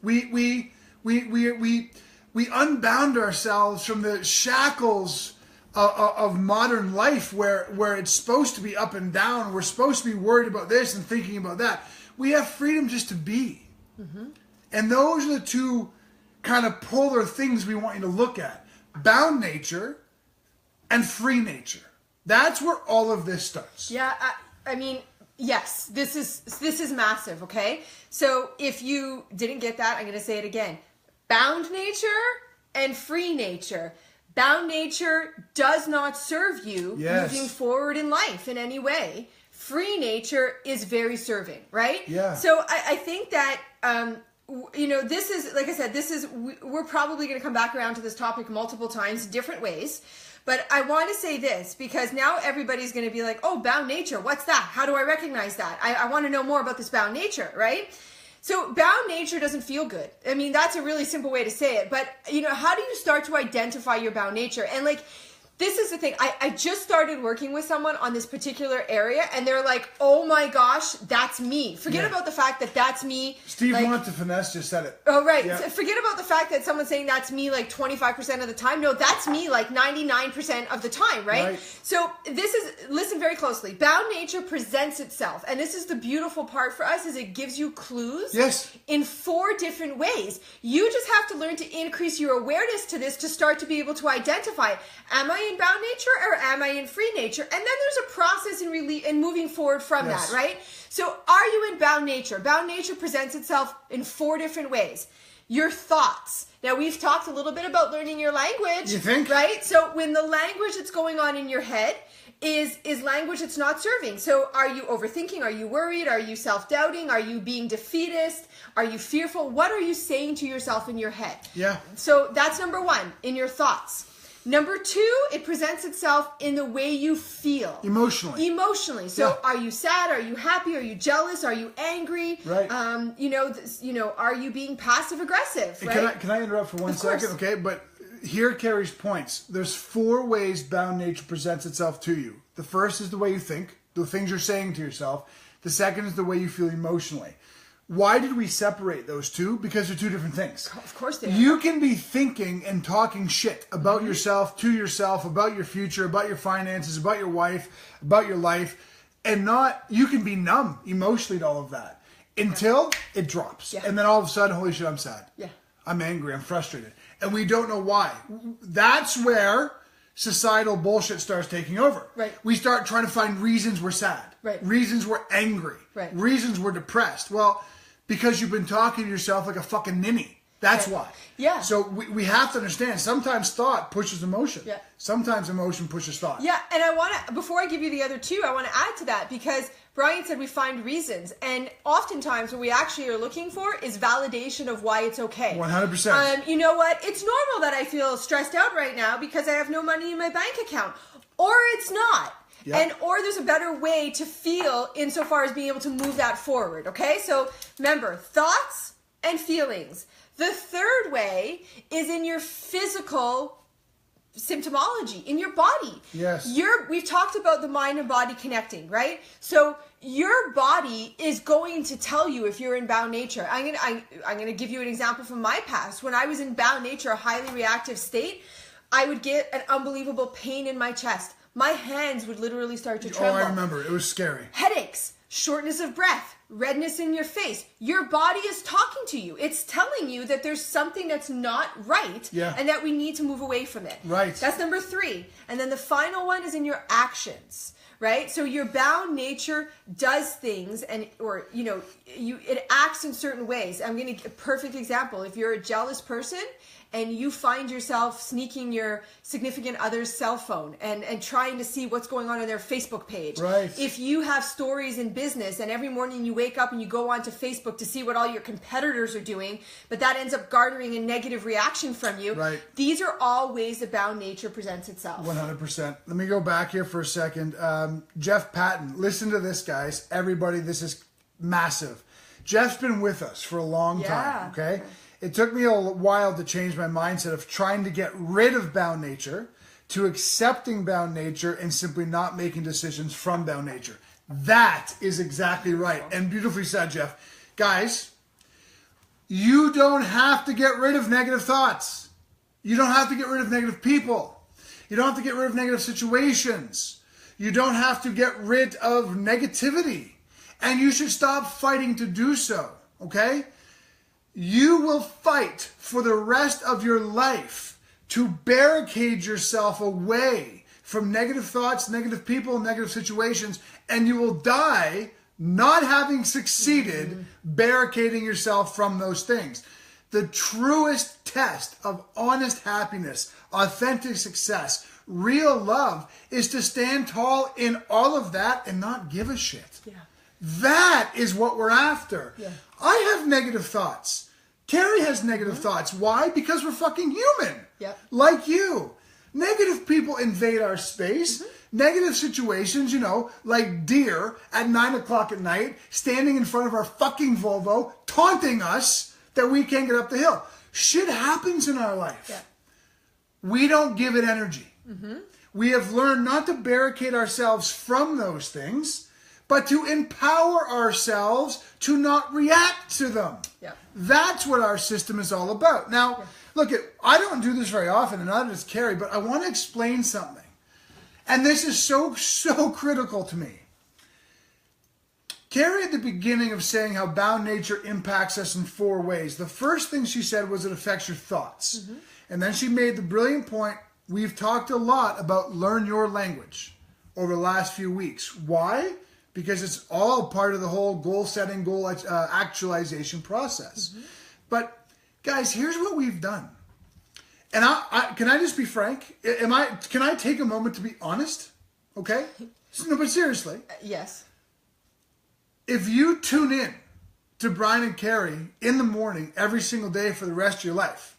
We unbound ourselves from the shackles of modern life where it's supposed to be up and down. We're supposed to be worried about this and thinking about that. We have freedom just to be. Mm-hmm. And those are the two kind of polar things we want you to look at. Bound nature and free nature. That's where all of this starts. Yeah, I mean, yes, this is massive, okay? So if you didn't get that, I'm going to say it again. Bound nature and free nature. Bound nature does not serve you moving forward in life in any way. Free nature is very serving, right? Yeah. So I think that, this is, like I said, we're probably going to come back around to this topic multiple times, different ways. But I want to say this because now everybody's going to be like, oh, bound nature, what's that? How do I recognize that? I want to know more about this bound nature, right? So bound nature doesn't feel good. I mean, that's a really simple way to say it. But, how do you start to identify your bound nature? And this is the thing. I just started working with someone on this particular area, and they're like, oh my gosh, that's me. Forget about the fact that that's me. Steve wanted to finesse, just said it. Oh, right. Yeah. So forget about the fact that someone's saying that's me 25% of the time. No, that's me 99% of the time, right? So listen very closely. Bound nature presents itself, and this is the beautiful part for us, is it gives you clues in 4 different ways. You just have to learn to increase your awareness to this to start to be able to identify, am I in bound nature or am I in free nature? And then there's a process in moving forward from that, right? So are you in bound nature? Bound nature presents itself in 4 different ways. Your thoughts. Now, we've talked a little bit about learning your language. You think? Right? So when the language that's going on in your head is language that's not serving. So are you overthinking? Are you worried? Are you self-doubting? Are you being defeatist? Are you fearful? What are you saying to yourself in your head? Yeah. So that's number 1, in your thoughts. Number 2, it presents itself in the way you feel. Emotionally. So are you sad? Are you happy? Are you jealous? Are you angry? Right. Are you being passive aggressive? Right? Can I interrupt for one second? Okay, but here Carrie's points. There's 4 ways bound nature presents itself to you. The first is the way you think, the things you're saying to yourself. The second is the way you feel emotionally. Why did we separate those two? Because they're two different things. Of course they are. You can be thinking and talking shit about yourself, to yourself, about your future, about your finances, about your wife, about your life, and you can be numb emotionally to all of that until it drops. And then all of a sudden, holy shit, I'm sad. I'm angry, I'm frustrated. And we don't know why. That's where societal bullshit starts taking over. We start trying to find reasons we're sad. Reasons we're angry. Reasons we're depressed. Well, because you've been talking to yourself like a fucking ninny. That's why. So we have to understand, sometimes thought pushes emotion. Sometimes emotion pushes thought. And I want to, before I give you the other two, I want to add to that, because Brian said we find reasons. And oftentimes what we actually are looking for is validation of why it's okay. 100%. You know what? It's normal that I feel stressed out right now because I have no money in my bank account. Or it's not. Or there's a better way to feel insofar as being able to move that forward. Okay? So remember, thoughts and feelings. The third way is in your physical symptomology, in your body. We've talked about the mind and body connecting, right? So your body is going to tell you if you're in bound nature. I'm gonna give you an example from my past. When I was in bound nature, a highly reactive state, I would get an unbelievable pain in my chest. My hands would literally start to tremble. I remember. It was scary. Headaches, shortness of breath, redness in your face. Your body is talking to you. It's telling you that there's something that's not right and that we need to move away from it. That's number 3. And then the final one is in your actions, right? So your bound nature does things it acts in certain ways. I'm going to give a perfect example. If you're a jealous person and you find yourself sneaking your significant other's cell phone and trying to see what's going on their Facebook page. If you have stories in business and every morning you wake up and you go onto Facebook to see what all your competitors are doing, but that ends up garnering a negative reaction from you. These are all ways that bound nature presents itself. 100%. Let me go back here for a second. Jeff Patton, listen to this, guys. Everybody, this is massive. Jeff's been with us for a long time, okay? It took me a while to change my mindset of trying to get rid of bound nature to accepting bound nature and simply not making decisions from bound nature. That is exactly right. And beautifully said, Jeff. Guys, you don't have to get rid of negative thoughts. You don't have to get rid of negative people. You don't have to get rid of negative situations. You don't have to get rid of negativity. And you should stop fighting to do so, okay? You will fight for the rest of your life to barricade yourself away from negative thoughts, negative people, negative situations, and you will die not having succeeded barricading yourself from those things. The truest test of honest happiness, authentic success, real love is to stand tall in all of that and not give a shit. That is what we're after. I have negative thoughts. Carrie has negative thoughts. Why? Because we're fucking human. Like you. Negative people invade our space. Negative situations, like deer at 9 o'clock at night, standing in front of our fucking Volvo, taunting us that we can't get up the hill. Shit happens in our life. We don't give it energy. We have learned not to barricade ourselves from those things, but to empower ourselves to not react to them. That's what our system is all about. Now, look, I don't do this very often, and neither does Carrie, but I want to explain something. And this is so critical to me. Carrie at the beginning of saying how bound nature impacts us in 4 ways. The first thing she said was it affects your thoughts. And then she made the brilliant point, we've talked a lot about learn your language over the last few weeks. Why? Because it's all part of the whole goal setting, goal actualization process. But guys, here's what we've done. And can I just be frank? Can I take a moment to be honest? Okay? No, but seriously. Yes. If you tune in to Brian and Carrie in the morning every single day for the rest of your life,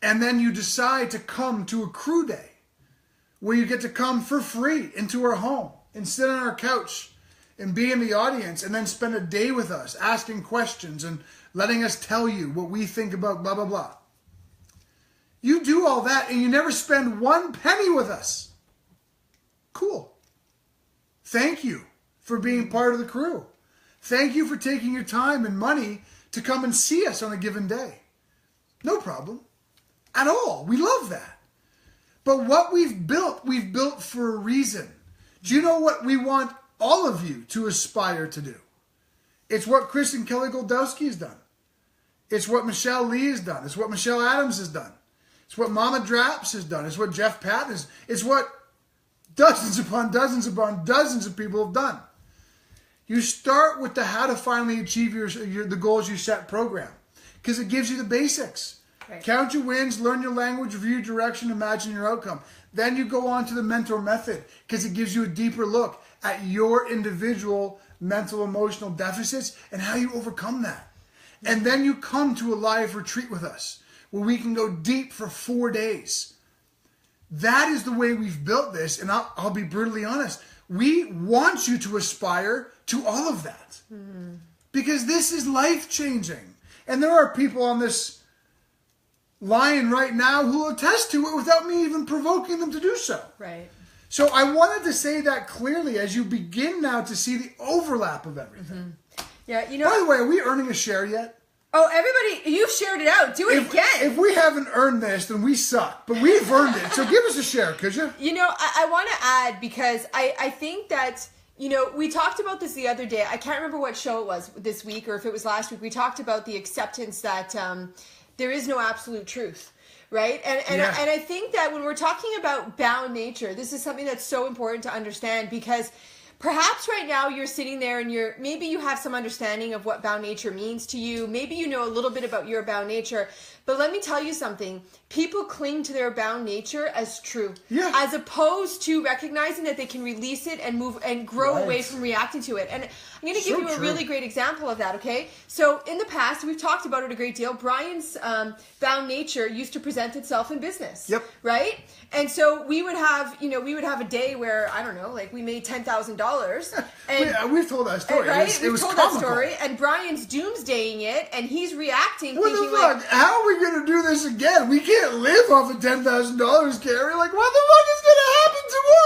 and then you decide to come to a crew day where you get to come for free into our home and sit on our couch and be in the audience and then spend a day with us asking questions and letting us tell you what we think about blah, blah, blah. You do all that and you never spend 1 penny with us. Cool. Thank you for being part of the crew. Thank you for taking your time and money to come and see us on a given day. No problem at all. We love that. But what we've built for a reason. Do you know what we want all of you to aspire to do? It's what Chris and Kelly Goldowski has done. It's what Michelle Lee has done. It's what Michelle Adams has done. It's what Mama Draps has done. It's what Jeff Patton has. It's what dozens upon dozens of people have done. You start with the how to finally achieve the goals you set program, because it gives you the basics. Right. Count your wins, learn your language, review your direction, imagine your outcome. Then you go on to the mentor method, because it gives you a deeper look at your individual mental, emotional deficits and how you overcome that. And then you come to a live retreat with us where we can go deep for 4 days. That is the way we've built this. And I'll be brutally honest. We want you to aspire to all of that. Mm-hmm. Because this is life-changing. And there are people on this line right now who will attest to it without me even provoking them to do so. Right. So I wanted to say that clearly as you begin now to see the overlap of everything. Mm-hmm. Yeah, you know. By the way, are we earning a share yet? Oh, everybody, you've shared it out. Do it again. If we haven't earned this, then we suck. But we've earned it. So give us a share, could you? You know, I want to add, because I think that, you know, we talked about this the other day. I can't remember what show it was this week or if it was last week. We talked about the acceptance that there is no absolute truth. Right? And I think that when we're talking about bound nature, this is something that's so important to understand, because perhaps right now you're sitting there and maybe you have some understanding of what bound nature means to you. Maybe you know a little bit about your bound nature. But let me tell you something. People cling to their bound nature as true. Yeah. As opposed to recognizing that they can release it and move and grow away from reacting to it. And I'm going to give you a really great example of that, okay? So in the past, we've talked about it a great deal. Brian's bound nature used to present itself in business. Yep. Right? And so we would have a day where, I don't know, like we made $10,000. And we've told that story. Right? We've told that story. And Brian's doomsdaying it, and he's reacting, what thinking the fuck? like, how are we going to do this again? We can't live off of $10,000, Carrie. Like, what the fuck is going to happen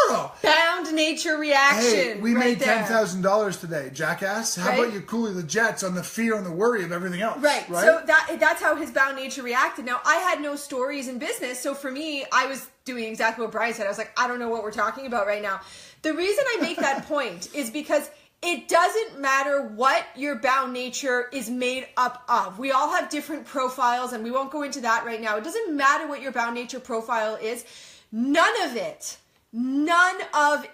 tomorrow? Bound nature reaction. Hey, we made $10,000 today, jackass. How about you cooling the jets on the fear and the worry of everything else? Right. So that's how his bound nature reacted. Now, I had no stories in business, so for me, I was doing exactly what Brian said. I was like, I don't know what we're talking about right now. The reason I make that point is because it doesn't matter what your bound nature is made up of. We all have different profiles, and we won't go into that right now. It doesn't matter what your bound nature profile is. None of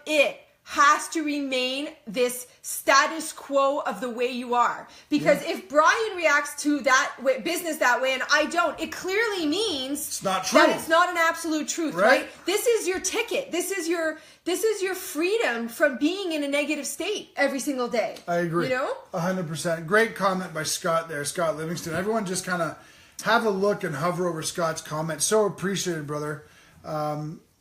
it has to remain this status quo of the way you are. Because if Brian reacts to that business that way and I don't, it clearly means it's not true. That it's not an absolute truth, right? This is your ticket. This is your freedom from being in a negative state every single day. I agree. You know? 100%. Great comment by Scott there, Scott Livingston. Everyone just kind of have a look and hover over Scott's comment. So appreciated, brother.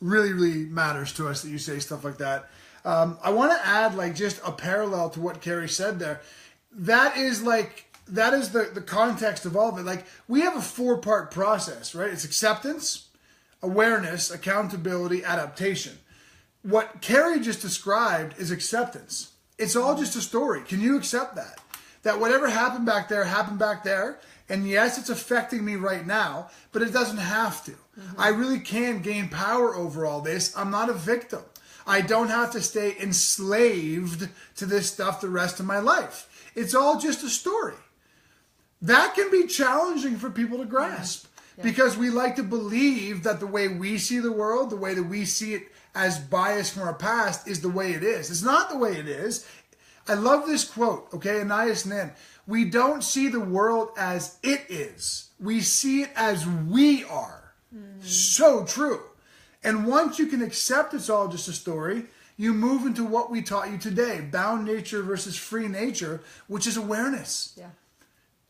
Really, really matters to us that you say stuff like that. I want to add like just a parallel to what Carrie said there. That is the context of all of it. Like we have a 4-part process, right? It's acceptance, awareness, accountability, adaptation. What Carrie just described is acceptance. It's all just a story. Can you accept that? That whatever happened back there, and yes, it's affecting me right now, but it doesn't have to. Mm-hmm. I really can gain power over all this. I'm not a victim. I don't have to stay enslaved to this stuff the rest of my life. It's all just a story. That can be challenging for people to grasp because we like to believe that the way we see the world, the way that we see it as biased from our past is the way it is. It's not the way it is. I love this quote, okay, Anais Nin. We don't see the world as it is. We see it as we are. So true. And once you can accept it's all just a story, you move into what we taught you today, bound nature versus free nature, which is awareness. Yeah.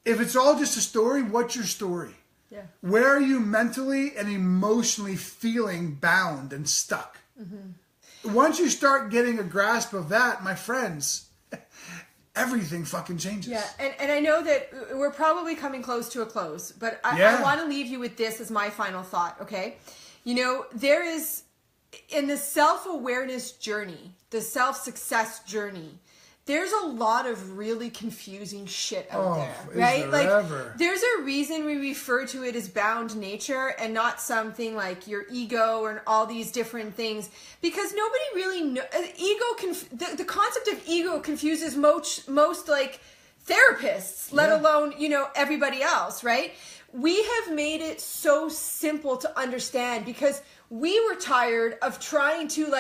If it's all just a story, what's your story? Yeah. Where are you mentally and emotionally feeling bound and stuck? Mm-hmm. Once you start getting a grasp of that, my friends, everything fucking changes. Yeah, and I know that we're probably coming close to a close, but I want to leave you with this as my final thought, okay? You know, there is, in the self-awareness journey, the self-success journey, there's a lot of really confusing shit out there, is right? there ever? There's a reason we refer to it as bound nature and not something like your ego and all these different things, because nobody really the concept of ego confuses most like therapists, let alone, everybody else, right? We have made it so simple to understand because we were tired of trying to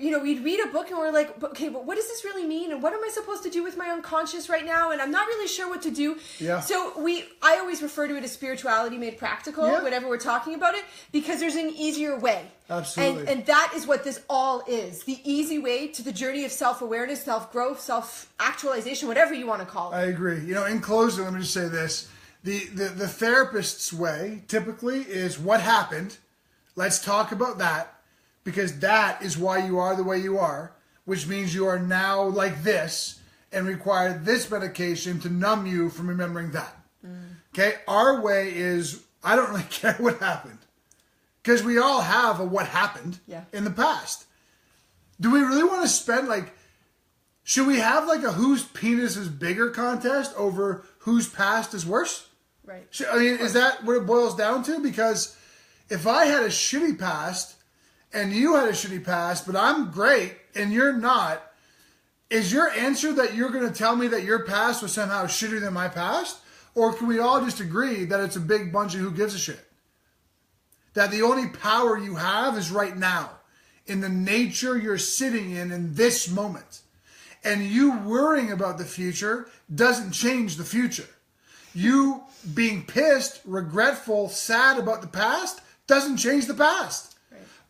we'd read a book and we're like, okay, but what does this really mean? And what am I supposed to do with my unconscious right now? And I'm not really sure what to do. Yeah. So I always refer to it as spirituality made practical whenever we're talking about it, because there's an easier way. Absolutely. And that is what this all is. The easy way to the journey of self-awareness, self-growth, self-actualization, whatever you want to call it. I agree. In closing, let me just say this. The therapist's way typically is what happened. Let's talk about that. Because that is why you are the way you are, which means you are now like this and require this medication to numb you from remembering that. Okay? Our way is, I don't really care what happened. Because we all have a what happened in the past. Do we really want to spend, should we have a whose penis is bigger contest over whose past is worse? Right. Is that what it boils down to? Because if I had a shitty past, and you had a shitty past, but I'm great, and you're not, is your answer that you're going to tell me that your past was somehow shittier than my past? Or can we all just agree that it's a big bunch of who gives a shit? That the only power you have is right now, in the nature you're sitting in this moment. And you worrying about the future doesn't change the future. You being pissed, regretful, sad about the past doesn't change the past.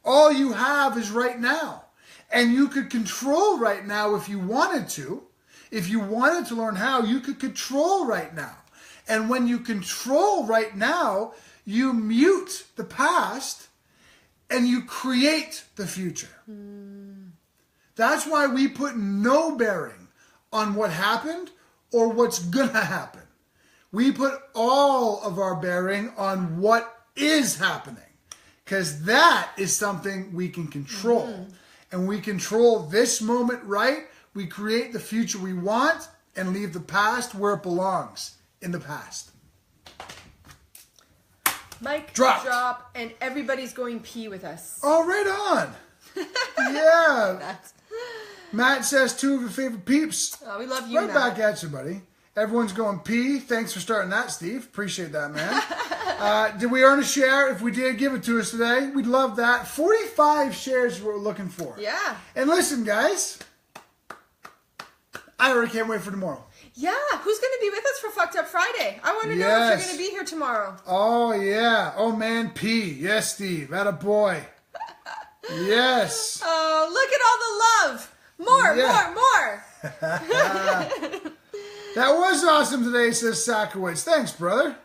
All you have is right now. And you could control right now if you wanted to. If you wanted to learn how, you could control right now. And when you control right now, you mute the past and you create the future. That's why we put no bearing on what happened or what's gonna happen. We put all of our bearing on what is happening. Because that is something we can control. And we control this moment right. We create the future we want and leave the past where it belongs, in the past. Mic drop, and everybody's going pee with us. Oh, right on. Yeah. Matt says 2 of your favorite peeps. Oh, we love you, Right Matt. back at you, buddy. Everyone's going pee. Thanks for starting that, Steve. Appreciate that, man. Did we earn a share? If we did, give it to us today. We'd love that. 45 shares is what we're looking for. Yeah. And listen, guys, I already can't wait for tomorrow. Yeah. Who's going to be with us for Fucked Up Friday? I want to know if you're going to be here tomorrow. Oh, yeah. Oh, man, P. Yes, Steve. Attaboy. Yes. Oh, look at all the love. More. That was awesome today, says Sakowitz. Thanks, brother.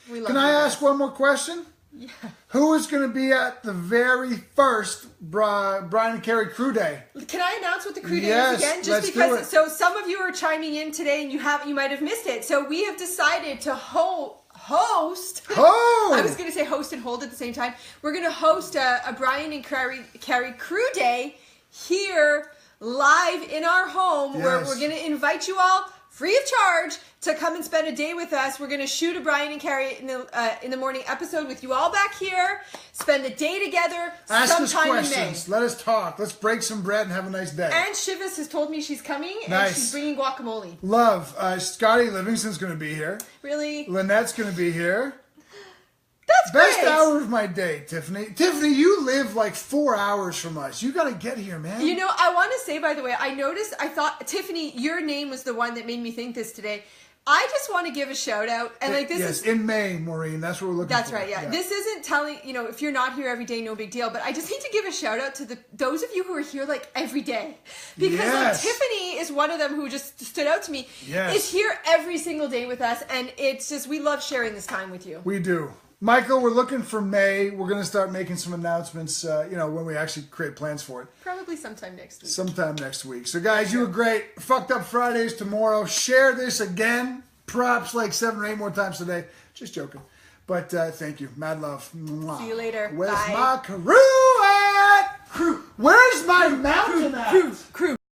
Can I ask one more question? Yeah. Who is going to be at the very first Brian&Carrie Crew Day? Can I announce what the Crew Day is again? Just because. So some of you are chiming in today, and you might have missed it. So we have decided to host. I was going to say host and hold at the same time. We're going to host a Brian&Carrie Crew Day here live in our home, where we're going to invite you all free of charge to come and spend a day with us. We're going to shoot a Brian&Carrie in the morning episode with you all back here. Spend the day together. Ask us sometime questions. in May. Let us talk. Let's break some bread and have a nice day. And Shivas has told me she's coming, and Nice. she's bringing guacamole. Love. Scotty Livingston's going to be here. Really? Lynette's going to be here. That's Best great. hour of my day, Tiffany. Tiffany, you live 4 hours from us. You got to get here, man. I want to say, by the way, I thought, Tiffany, your name was the one that made me think this today. I just want to give a shout out, and this is in May, Maureen. That's what we're looking for. That's right. Yeah. This isn't telling if you're not here every day, no big deal. But I just need to give a shout out to those of you who are here every day, because Tiffany is one of them who just stood out to me. Yes. Is here every single day with us, and it's just we love sharing this time with you. We do. Michael, we're looking for May. We're going to start making some announcements, when we actually create plans for it. Probably sometime next week. Sometime next week. So, guys, you were great. Fucked Up Fridays tomorrow. Share this again. Perhaps 7 or 8 more times today. Just joking. But thank you. Mad love. Mwah. See you later. Where's Bye. my crew at? Where's my mountain at? Crew.